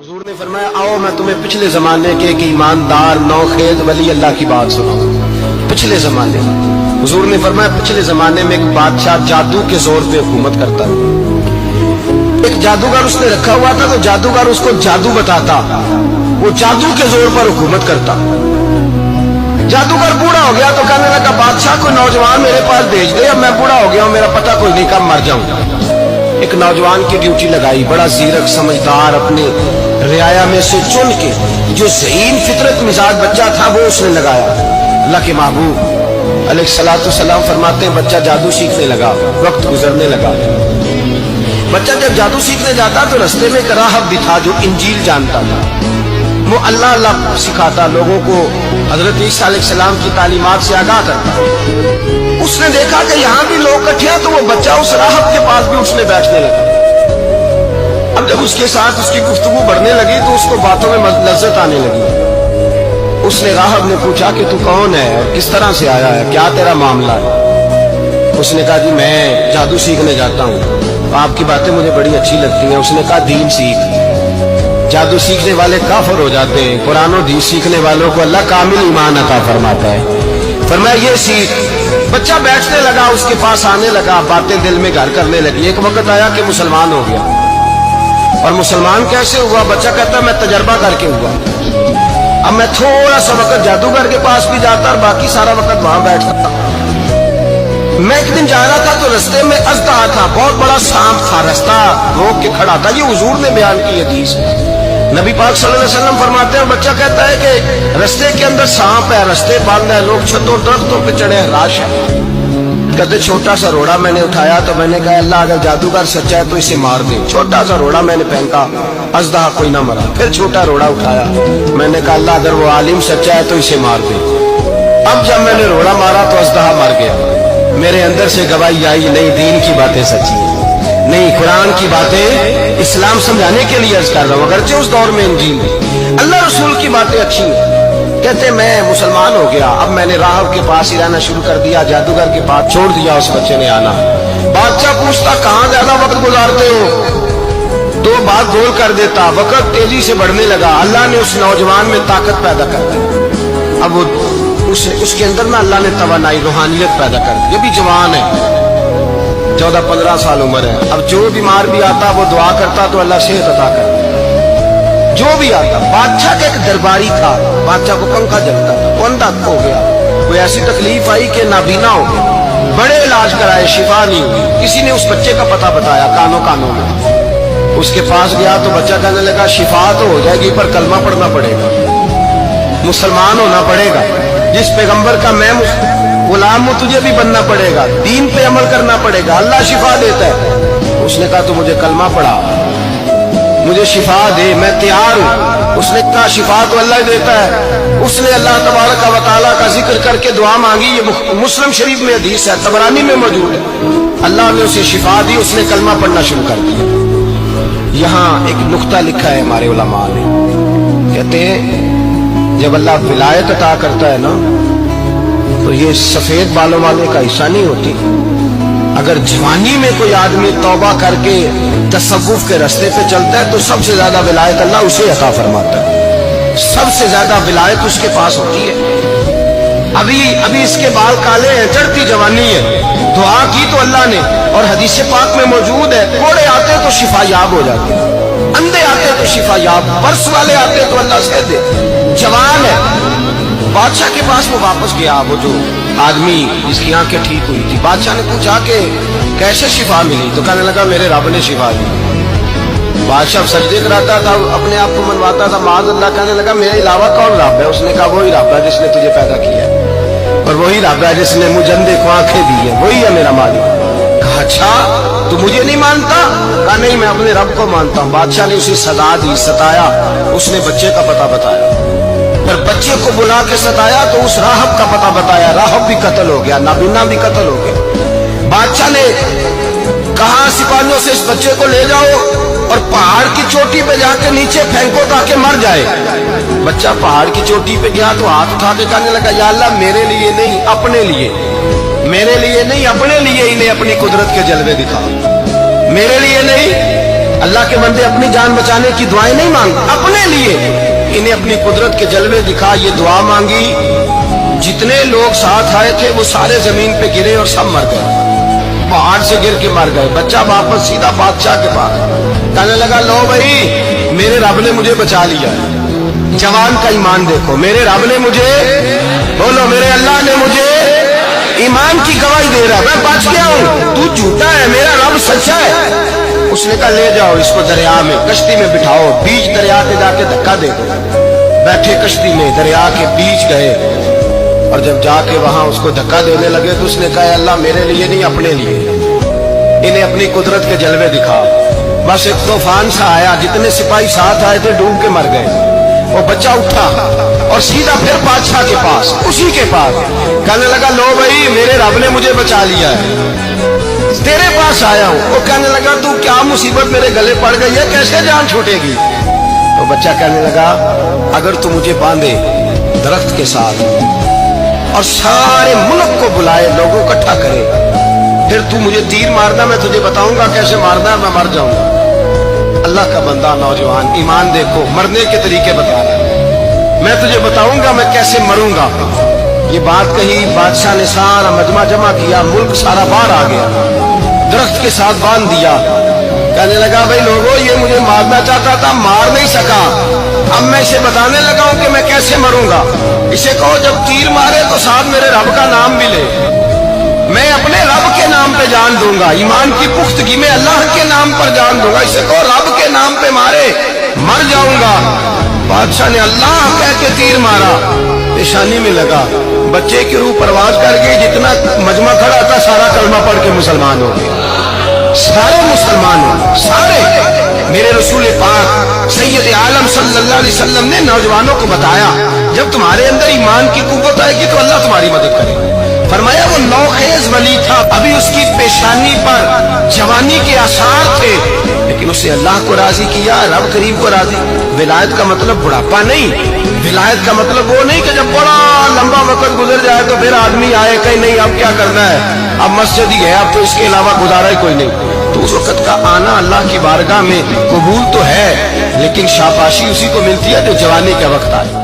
हुजूर ने फरमाया, आओ मैं तुम्हें पिछले जमाने के एक ईमानदार नौखेज वली अल्लाह की बात सुनाऊं। पिछले जमाने में हुजूर ने फरमाया, पिछले जमाने में एक बादशाह जादू के जोर पे हुकूमत करता है। एक जादूगर उसने रखा हुआ था, तो जादूगर उसको जादू बताता, वो जादू के जोर पर हुकूमत करता। जादूगर बूढ़ा हो गया तो कहने लगा, बादशाह को नौजवान मेरे पास भेज दे, अब मैं बूढ़ा हो गया हूं, मेरा पता कोई नहीं, कब मर जाऊं। एक नौजवान की ड्यूटी लगाई, बड़ा जीरक समझदार, अपने रियाया में से चुन के जो ज़हीन फितरत मिजाज बच्चा था वो उसने लगाया। अल्लाह के महबूब अलैहिस्सलातु सलाम फरमाते हैं, बच्चा जादू सीखने लगा, वक्त गुजरने लगा। बच्चा जब जादू सीखने जाता तो रास्ते में एक राहब भी था जो इंजील जानता था, वो अल्लाह अल्लाह सिखाता लोगों को, हजरत ईसा अलैहिस्सलाम की तालीमात से आगाह करता। उसने देखा कि यहाँ भी लोग इकट्ठे हैं, तो वो बच्चा उस राहब के पास भी उठने बैठने लगा। अब जब उसके साथ उसकी गुफ्तगू बढ़ने लगी तो उसको बातों में लज्जत आने लगी। उसने राहब ने पूछा कि तू कौन है और किस तरह से आया है, क्या तेरा मामला है। उसने कहा, जी मैं जादू सीखने जाता हूँ, आपकी बातें मुझे बड़ी अच्छी लगती हैं। उसने कहा, दीन सीख। जादू सीखने वाले काफिर हो जाते हैं, कुरान और दीन सीखने वालों को अल्लाह कामिल ईमान अता फरमाता है। फरमाया, ये सीख। बच्चा बैठने लगा, उसके पास आने लगा, बातें दिल में घर करने लगी। एक वक्त आया कि मुसलमान हो गया। और मुसलमान कैसे हुआ? बच्चा कहता, मैं तजर्बा करके हुआ। अब मैं थोड़ा सा वक्त जादूगर के पास भी जाता और बाकी सारा वक्त वहां बैठता। मैं एक दिन जा रहा था तो रास्ते में अजदहा था, बहुत बड़ा सांप था, रास्ता रोक के खड़ा था। ये हुजूर ने बयान की हदीस। नबी पाक सल्लल्लाहु अलैहि वसल्लम फरमाते हैं, बच्चा कहता है कि रास्ते के अंदर सांप है, रास्ते बंद है, लोग छतों दरख्तों पे चढ़े हैं, राश है। कहते छोटा सा रोड़ा मैंने उठाया तो मैंने कहा, अल्लाह अगर जादूगर सच्चा है तो इसे मार दे। छोटा सा रोड़ा मैंने फेंका, अजदहा कोई ना मरा। फिर छोटा रोड़ा उठाया, मैंने कहा, अल्लाह अगर वो आलिम सच्चा है तो इसे मार दे। अब जब मैंने रोड़ा मारा तो अजदहा मर गया। मेरे अंदर से गवाही आई, नहीं दीन की बातें सच्ची है, नहीं कुरान की बातें इस्लाम समझाने के लिए अर्ज कर रहा हूँ। अगरचे उस दौर में इंजील अल्लाह रसूल की बातें अच्छी हैं। कहते मैं मुसलमान हो गया, अब मैंने राहब के पास ही रहना शुरू कर दिया, जादूगर के पास छोड़ दिया, उस बच्चे ने आना। बादशाह पूछता, कहाँ ज्यादा वक्त गुजारते हो? तो बात गोल कर देता। वक्त तेजी से बढ़ने लगा। अल्लाह ने उस नौजवान में ताकत पैदा कर दी। अब वो उसके अंदर ना अल्लाह ने तवानाई, रूहानियत पैदा कर दी। ये भी जवान है, 14-15 साल उम्र है। अब जो बीमार भी आता वो दुआ करता तो अल्लाह सेहत अता कर, जो भी आता। बादशाह का एक दरबारी था, बादशाह को पंखा जलता था, वो अंधा हो गया। कोई ऐसी तकलीफ आई कि नाबीना हो गया, बड़े इलाज कराए, शिफा नहीं हुई। किसी ने उस बच्चे का पता बताया, कानों में। उसके पास गया तो बच्चा कहने लगा, शिफा तो हो जाएगी पर कलमा पढ़ना पड़ेगा, मुसलमान होना पड़ेगा, जिस पैगंबर का मैं गुलाम हूं तुझे भी बनना पड़ेगा, दीन पे अमल करना पड़ेगा, अल्लाह शिफा देता है। उसने कहा, तो मुझे कलमा पढ़ा, मुझे शिफा दे, मैं तैयार हूं। उसने कहा, शिफा तो अल्लाह देता है। उसने अल्लाह तबारक व तआला का जिक्र करके दुआ मांगी। ये मुस्लिम शरीफ में हदीस है, तबरानी में मौजूद है। अल्लाह ने उसे शिफा दी, उसने कलमा पढ़ना शुरू कर दिया। यहाँ एक नुक्ता लिखा है हमारे उलमा ने, कहते हैं जब अल्लाह विलायत अता करता है ना, तो ये सफेद बालों वाले का हिस्सा नहीं होती। अगर जवानी में कोई आदमी तौबा करके तसव्वुफ के रास्ते पे चलता है तो सबसे ज्यादा विलायत अल्लाह उसे अता फरमाता है, सबसे ज्यादा विलायत उसके पास होती है। अभी इसके बाल काले हैं, चढ़ती जवानी है, दुआ की तो अल्लाह ने, और हदीस पाक में मौजूद है, कोड़े आते तो शिफा याब हो जाते, अंधे आते तो शिफा याब, बर्स वाले आते तो अल्लाह से दे। जवान है, बादशाह के पास वो वापस गया, वो जो आदमी जिसकी आंखें ठीक हुई थी। बादशाह ने पूछा कि कैसे शिफा मिली? तो कहने लगा, मेरे रब ने शिफा दी। बादशाह सजदे कराता था, अपने आप को मनवाता था, माज़ अल्लाह। कहने लगा, मेरे अलावा कौन रब है? उसने कहा, वही रब है जिसने तुझे पैदा किया है, और वही रब है जिसने मुझे अंधे को आंखें दी है, वही है मेरा मालिक। कहा, अच्छा तू मुझे नहीं मानता? कहा, नहीं, मैं अपने रब को मानता हूँ। बादशाह ने उसे सजा दी, सताया। उसने बच्चे का पता बताया, पर बच्चे को बुला के सताया तो उस राहब का पता बताया। राहब भी कत्ल हो गया, नाबीना भी कत्ल हो गया। बादशाह ने कहा सिपाहियों से, इस बच्चे को ले जाओ और पहाड़ की चोटी पे जाके नीचे फेंको ताकि मर जाए। बच्चा पहाड़ की चोटी पे गया तो हाथ उठा के कहने लगा, या अल्लाह मेरे लिए नहीं अपने लिए, मेरे लिए नहीं अपने लिए इन्हें अपनी कुदरत के जलवे दिखा, मेरे लिए नहीं अल्लाह के बंदे अपनी जान बचाने की दुआएं नहीं मांगते, अपने लिए। इन्हें अपनी कुदरत के जलवे दिखा ये दुआ मांगी, जितने लोग साथ आए थे वो सारे जमीन पे गिरे और सब मर गए, पहाड़ से गिर के मर गए। बच्चा वापस सीधा बादशाह के पास कहने लगा, लो भाई मेरे रब ने मुझे बचा लिया। जवान का ईमान देखो, मेरे रब ने मुझे, बोलो मेरे अल्लाह ने मुझे ईमान की गवाही दे रहा है, मैं बच गया हूं, तू झूठा है, मेरा रब सच्चा है। उसने कहा ले जाओ इसको दरिया में, कश्ती में बिठाओ, बीच दरिया के जाके धक्का दे दो। बैठे कश्ती में, दरिया के बीच गए और जब जाके वहां उसको धक्का देने लगे तो उसने कहा अल्लाह मेरे लिए नहीं अपने लिए। इन्हें अपनी कुदरत के जलवे दिखा। बस एक तूफान सा आया, जितने सिपाही साथ आए थे डूब के मर गए। वो बच्चा उठा और सीधा फिर बादशाह के पास, उसी के पास कहने लगा, लो भाई मेरे रब ने मुझे बचा लिया है, तेरे पास आया हूं। वो कहने लगा, तू क्या मुसीबत मेरे गले पड़ गई है, कैसे जान छूटेगी? तो बच्चा कहने लगा, अगर तू मुझे बांधे दरख्त के साथ और सारे मुल्क को बुलाए, लोगों को इकट्ठा करे, फिर तू मुझे तीर मारना, मैं तुझे बताऊंगा कैसे मारना, मैं मर जाऊंगा। अल्लाह का बंदा नौजवान, ईमान देखो, मरने के तरीके बता रहा है, मैं तुझे बताऊंगा मैं कैसे मरूंगा। ये बात कही, बादशाह ने सारा मजमा जमा किया, मुल्क सारा बाहर आ गया, दरख्त के साथ बांध दिया। कहने लगा, भाई लोगों ये मुझे मारना चाहता था, मार नहीं सका, अब मैं इसे बताने लगा हूं कि मैं कैसे मरूंगा। इसे कहो जब तीर मारे तो साथ मेरे रब का नाम भी ले, मैं अपने रब के नाम पे जान दूंगा, ईमान की पुख्तगी में अल्लाह के नाम पर जान दूंगा। इसे कहो रब के नाम पे मारे, मर जाऊंगा। बादशाह ने अल्लाह कह के तीर मारा, पेशानी में लगा, बच्चे की रूह परवाज कर गई। जितना मजमा खड़ा था सारा कलमा पढ़ के मुसलमान हो गए, सारे मुसलमान हो, सारे। मेरे रसूल पाक सैयद आलम सल्लल्लाहु अलैहि वसल्लम ने नौजवानों को बताया, जब तुम्हारे अंदर ईमान की कुव्वत आएगी तो अल्लाह तुम्हारी मदद करेगा। फरमाया वो नौखेज वली था, अभी उसकी पेशानी पर जवानी के आसार थे, लेकिन उसे अल्लाह को राजी किया, रब करीम को राजी। विलायत का मतलब बुढ़ापा नहीं, विलायत का मतलब वो नहीं कि जब बड़ा लंबा वक्त गुजर जाए तो फिर आदमी आए कहीं नहीं अब क्या करना है, अब मस्जिद ही है, अब तो इसके अलावा गुजारा ही कोई नहीं। तो उस वक्त का आना अल्लाह की बारगाह में कबूल तो है, लेकिन शाबाशी उसी को मिलती है जो जवानी का वक्त आए।